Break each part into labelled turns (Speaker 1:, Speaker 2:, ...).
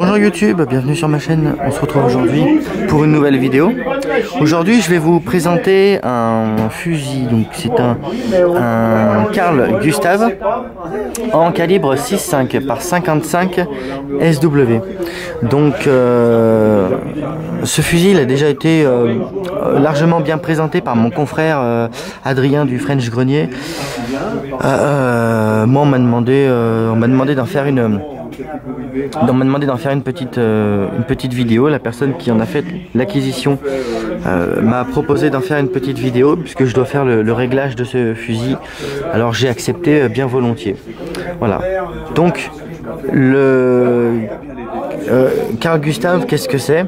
Speaker 1: Bonjour YouTube, bienvenue sur ma chaîne. On se retrouve aujourd'hui pour une nouvelle vidéo. Aujourd'hui je vais vous présenter un fusil. Donc c'est un Carl Gustav en calibre 6.5 par 55 SW. Donc ce fusil il a déjà été largement bien présenté par mon confrère Adrien du French Grenier. Moi on m'a demandé d'en faire une petite vidéo. La personne qui en a fait l'acquisition m'a proposé d'en faire une petite vidéo puisque je dois faire le réglage de ce fusil. Alors j'ai accepté bien volontiers. Voilà. Donc le Carl Gustav, qu'est-ce que c'est?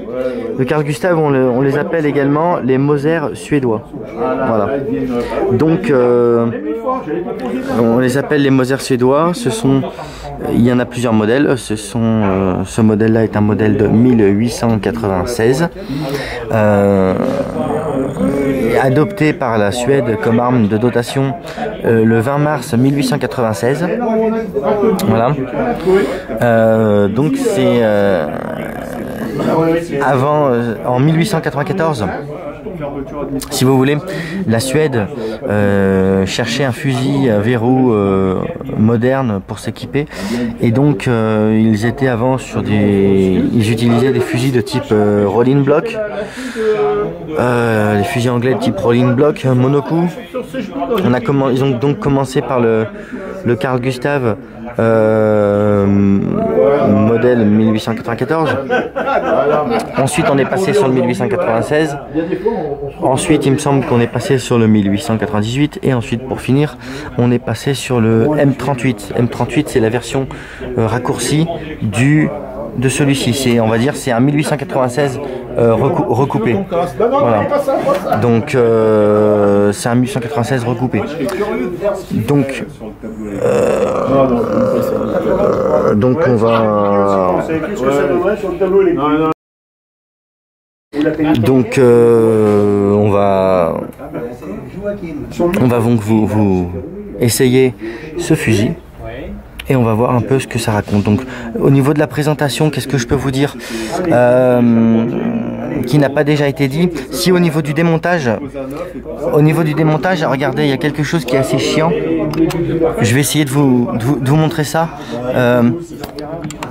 Speaker 1: Le Carl Gustav, on les appelle également les Mauser suédois. Voilà. Donc on les appelle les Mauser suédois. Il y en a plusieurs modèles. Ce modèle-là est un modèle de 1896, adopté par la Suède comme arme de dotation le 20 mars 1896. Voilà. Donc c'est avant, en 1894. Si vous voulez, la Suède cherchait un fusil à verrou moderne pour s'équiper, et donc ils étaient avant ils utilisaient des fusils de type Rolling Block, les fusils anglais de type Rolling Block monocoup. Ils ont donc commencé par le Carl Gustav modèle 1894. Ensuite on est passé sur le 1896. Ensuite il me semble qu'on est passé sur le 1898, et ensuite pour finir on est passé sur le M38. M38 c'est la version raccourcie de celui-ci. On va dire c'est un 1896 recoupé. Voilà. Donc c'est un 1896 recoupé. Donc on va donc vous essayer ce fusil. Et on va voir un peu ce que ça raconte. Donc au niveau de la présentation, qu'est-ce que je peux vous dire qui n'a pas déjà été dit? Si au niveau du démontage, regardez, il y a quelque chose qui est assez chiant. Je vais essayer de vous montrer ça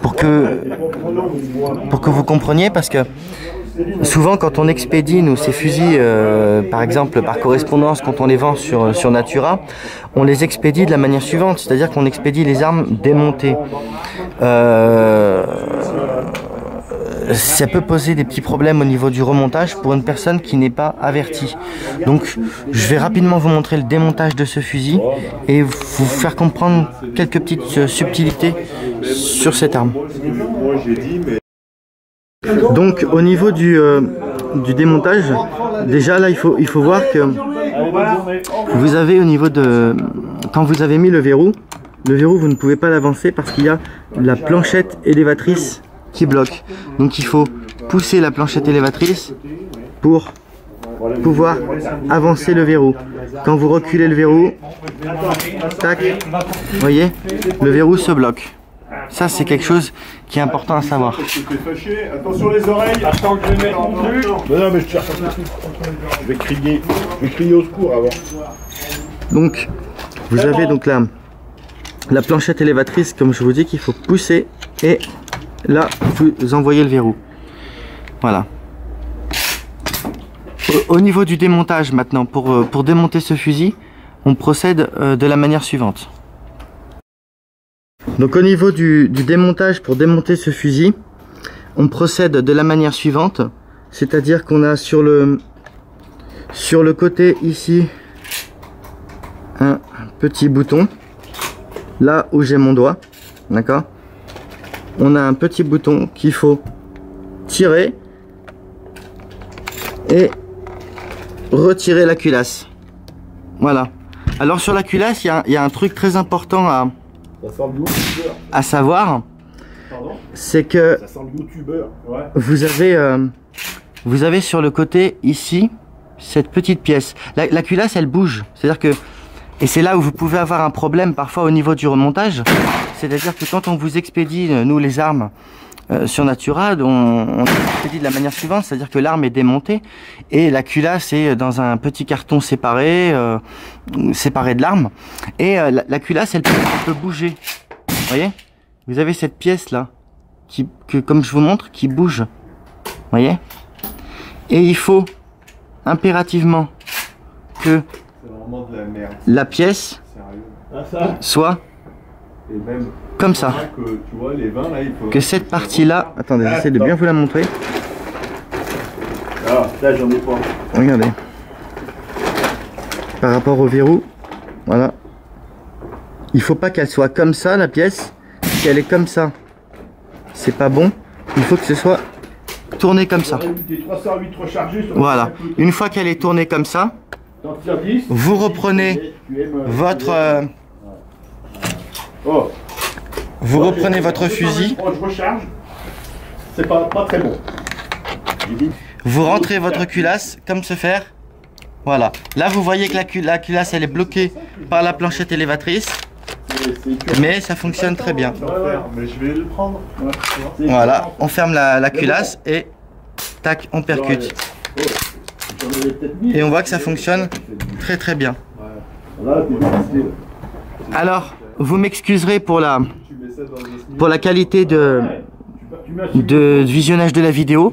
Speaker 1: pour que vous compreniez, parce que souvent quand on expédie ces fusils, par exemple par correspondance, quand on les vend sur Natura, on les expédie de la manière suivante, c'est-à-dire qu'on expédie les armes démontées. Ça peut poser des petits problèmes au niveau du remontage pour une personne qui n'est pas avertie. Donc je vais rapidement vous montrer le démontage de ce fusil et vous faire comprendre quelques petites subtilités sur cette arme. Donc au niveau du démontage, déjà là il faut voir que vous avez au niveau quand vous avez mis le verrou vous ne pouvez pas l'avancer parce qu'il y a la planchette élévatrice qui bloque. Donc il faut pousser la planchette élévatrice pour pouvoir avancer le verrou. Quand vous reculez le verrou, tac, vous voyez, le verrou se bloque. Ça c'est quelque chose qui est important à savoir.
Speaker 2: Attention les oreilles. Attends que je mette non plus. Non mais je cherche. Je vais crier au secours avant.
Speaker 1: Donc vous avez donc la planchette élévatrice, comme je vous dis, qu'il faut pousser, et là vous envoyez le verrou. Voilà. Au niveau du démontage maintenant, pour démonter ce fusil, on procède de la manière suivante. Donc au niveau du démontage, pour démonter ce fusil, on procède de la manière suivante, c'est-à-dire qu'on a sur le côté ici un petit bouton, là où j'ai mon doigt, d'accord? On a un petit bouton qu'il faut tirer et retirer la culasse. Voilà. Alors sur la culasse, il y a un truc très important à savoir, c'est que vous avez sur le côté ici cette petite pièce. La culasse elle bouge, c'est-à-dire que, et c'est là où vous pouvez avoir un problème parfois au niveau du remontage, c'est-à-dire que quand on vous expédie nous les armes sur Natura, on dit de la manière suivante, c'est-à-dire que l'arme est démontée et la culasse est dans un petit carton séparé, séparé de l'arme. Et la culasse, elle peut bouger. Vous voyez? Vous avez cette pièce là, comme je vous montre, qui bouge. Vous voyez? Et il faut impérativement que la pièce soit comme ça. Que cette partie-là... Attendez, j'essaie de bien vous la montrer.
Speaker 2: Ah, là, j'en ai pas.
Speaker 1: Regardez. Par rapport au verrou, voilà. Il faut pas qu'elle soit comme ça, la pièce. Si elle est comme ça, c'est pas bon. Il faut que ce soit tourné comme ça. Voilà. Une fois qu'elle est tournée comme ça, vous reprenez votre... Vous reprenez votre fusil.
Speaker 2: Je recharge. C'est pas très bon.
Speaker 1: Vous rentrez votre culasse comme ce faire. Voilà. Là, vous voyez que la culasse, elle est bloquée par la planchette élévatrice. Mais ça fonctionne très bien.
Speaker 2: Mais je vais le prendre.
Speaker 1: Voilà. On ferme la culasse et tac, on percute. Et on voit que ça fonctionne très très bien. Alors, vous m'excuserez pour la qualité de visionnage de la vidéo.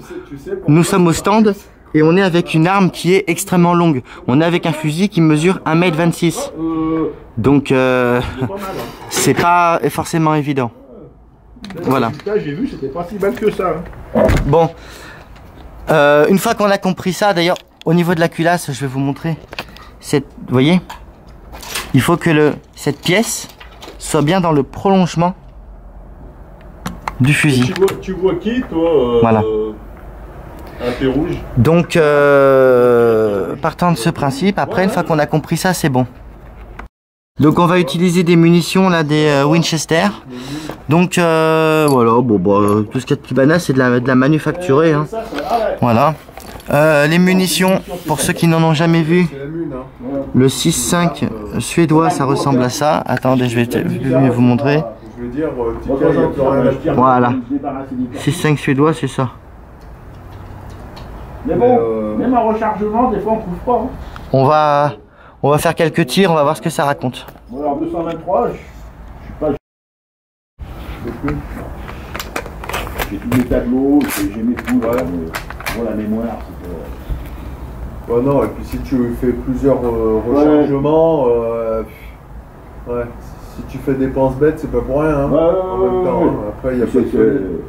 Speaker 1: Nous sommes au stand et on est avec une arme qui est extrêmement longue. On est avec un fusil qui mesure 1,26 m. Donc, c'est pas forcément évident. Voilà.
Speaker 2: J'ai vu, c'était pas si mal que ça.
Speaker 1: Bon, une fois qu'on a compris ça, d'ailleurs, au niveau de la culasse, je vais vous montrer. Vous voyez, il faut que cette pièce soit bien dans le prolongement du fusil.
Speaker 2: Tu vois qui, toi
Speaker 1: Voilà.
Speaker 2: Un P rouge.
Speaker 1: Donc, partant de ce principe, après, une fois qu'on a compris ça, c'est bon. Donc, on va utiliser des munitions, là, des Winchester. Donc, voilà, bon, bah, tout ce qu'il y a de plus banal, c'est de la manufacturée. Hein. Voilà. Les munitions, pour ceux qui n'en ont jamais vu, le 6.5 suédois, ça ressemble à ça. Attendez, je vais vous montrer. Voilà. 6.5 suédois, c'est ça.
Speaker 2: Mais bon, même en rechargement, des fois on trouve pas.
Speaker 1: Hein. On va faire quelques tirs, on va voir ce que ça raconte.
Speaker 2: Bon, alors 223, je suis pas... J'ai tous mes tableaux, j'ai mes trous, voilà, pour la mémoire.
Speaker 3: Ouais, non, et puis si tu fais plusieurs rechargements, ouais, si tu fais des penses bêtes, c'est pas pour rien. Hein, en même temps, hein. Après, il y a pas de...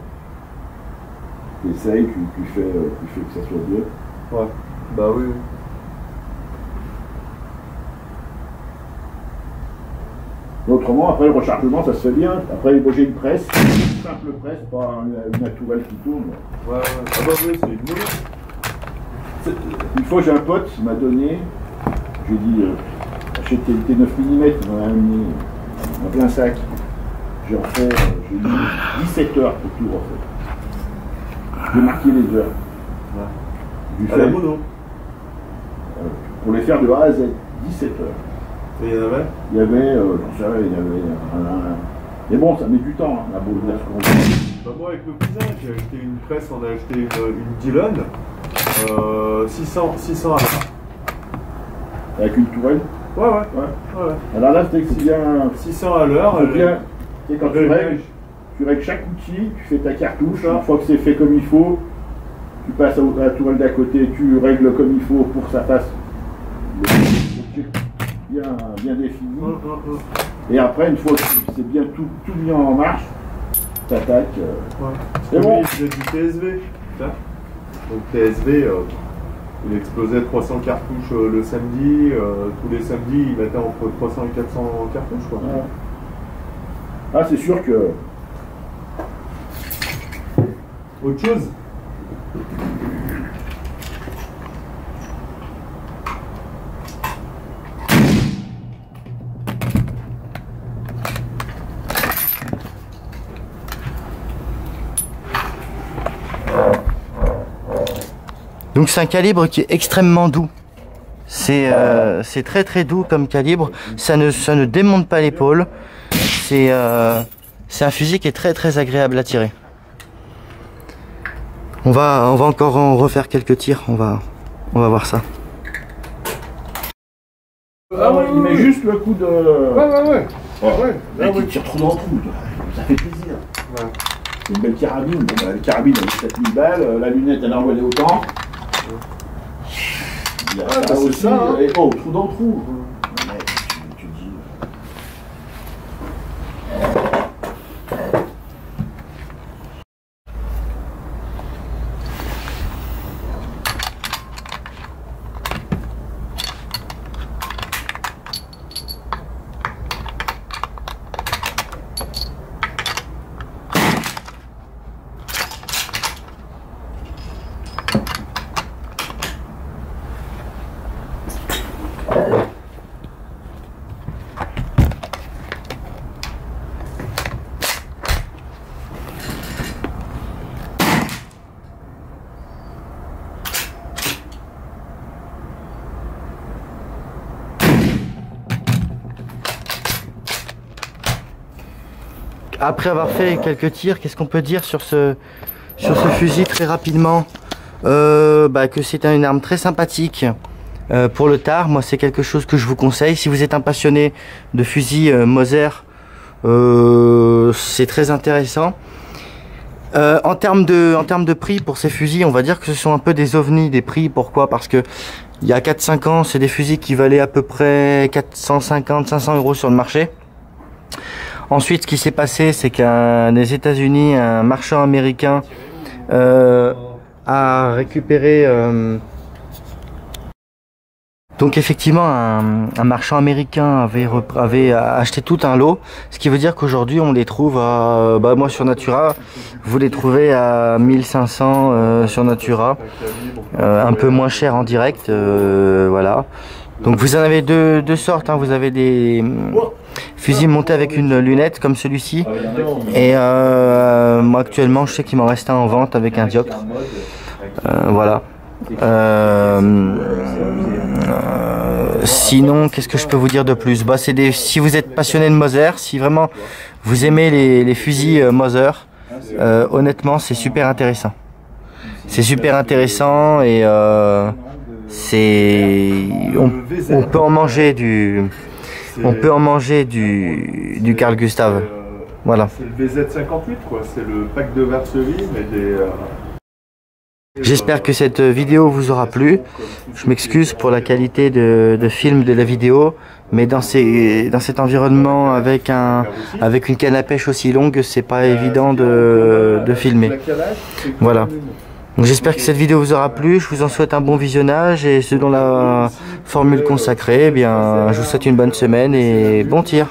Speaker 2: T'essayes, tu fais que ça soit bien.
Speaker 3: Ouais, bah oui.
Speaker 2: Autrement, après le rechargement, ça se fait bien. Après, j'ai une presse, une simple presse, pas une tourelle qui tourne.
Speaker 3: Ouais. Ah bah oui, c'est une moule.
Speaker 2: Une fois, j'ai un pote qui m'a donné, j'ai dit, achète tes 9 mm, il m'en a amené en plein sac. J'ai mis 17 heures pour tout refaire. J'ai marqué les heures.
Speaker 3: Ouais. À la mono.
Speaker 2: Pour les faire de A à Z, 17 heures.
Speaker 3: Et il y en avait?
Speaker 2: Il y avait, j'en sais rien, il y avait mais bon, ça met du temps, hein, la boule de
Speaker 3: bah moi, avec le cousin, j'ai acheté une presse, on a acheté une Dillon, 600 à l'heure.
Speaker 2: Avec une tourelle?
Speaker 3: Ouais.
Speaker 2: Alors là, c'est que c'est bien...
Speaker 3: 600 à l'heure.
Speaker 2: Tu sais, quand tu règles chaque outil, tu fais ta cartouche, une fois que c'est fait comme il faut, tu passes à la tourelle d'à côté, tu règles comme il faut pour que ça fasse bien défini. Et après, une fois que c'est bien tout mis en marche, t'attaques.
Speaker 3: C'est bon. Il faisait du TSV. Donc TSV, il explosait 300 cartouches le samedi. Tous les samedis, il mettait entre 300 et 400 cartouches. Quoi.
Speaker 2: Ouais. Ah, c'est sûr que...
Speaker 3: Autre chose?
Speaker 1: Donc c'est un calibre qui est extrêmement doux. C'est très très doux comme calibre. Ça ne démonte pas l'épaule. C'est un fusil qui est très très agréable à tirer. On va encore en refaire quelques tirs, on va voir ça.
Speaker 2: Ah ouais, il met juste le coup de...
Speaker 3: Ouais.
Speaker 2: Là, il tire trop dans le trou, ça fait plaisir.
Speaker 3: Ouais.
Speaker 2: C'est une belle carabine, bon, bah, la carabine elle est 7000 balles, la lunette elle a envolé autant. Il y a ça aussi, ça, hein. Et, oh, trou dans le trou. Ouais, tu dis...
Speaker 1: Après avoir fait quelques tirs, qu'est-ce qu'on peut dire sur ce fusil très rapidement? Que c'est une arme très sympathique pour le tard. Moi, c'est quelque chose que je vous conseille. Si vous êtes un passionné de fusil Moser, c'est très intéressant. En termes de prix pour ces fusils, on va dire que ce sont un peu des ovnis des prix. Pourquoi? Parce que il y a 4-5 ans, c'est des fusils qui valaient à peu près 450-500 € sur le marché. Ensuite, ce qui s'est passé, c'est des États-Unis, un marchand américain a récupéré. Donc effectivement, un marchand américain avait acheté tout un lot, ce qui veut dire qu'aujourd'hui on les trouve à, moi sur Natura, vous les trouvez à 1500 sur Natura, un peu moins cher en direct, voilà. Donc vous en avez deux sortes, hein. Vous avez des fusils montés avec une lunette comme celui-ci, et moi actuellement je sais qu'il m'en reste un en vente avec un dioptre, voilà. Sinon, qu'est-ce que je peux vous dire de plus? Si vous êtes passionné de Moser, si vraiment vous aimez les fusils Moser, honnêtement c'est super intéressant. C'est super intéressant et on peut en manger du Carl Gustave. Voilà.
Speaker 3: C'est le VZ58 quoi, c'est le pack de Varsovie mais des...
Speaker 1: J'espère que cette vidéo vous aura plu. Je m'excuse pour la qualité de film de la vidéo, mais dans cet environnement avec une canne à pêche aussi longue, c'est pas évident de filmer. Voilà. Donc j'espère que cette vidéo vous aura plu. Je vous en souhaite un bon visionnage et selon la formule consacrée, eh bien, je vous souhaite une bonne semaine et bon tir.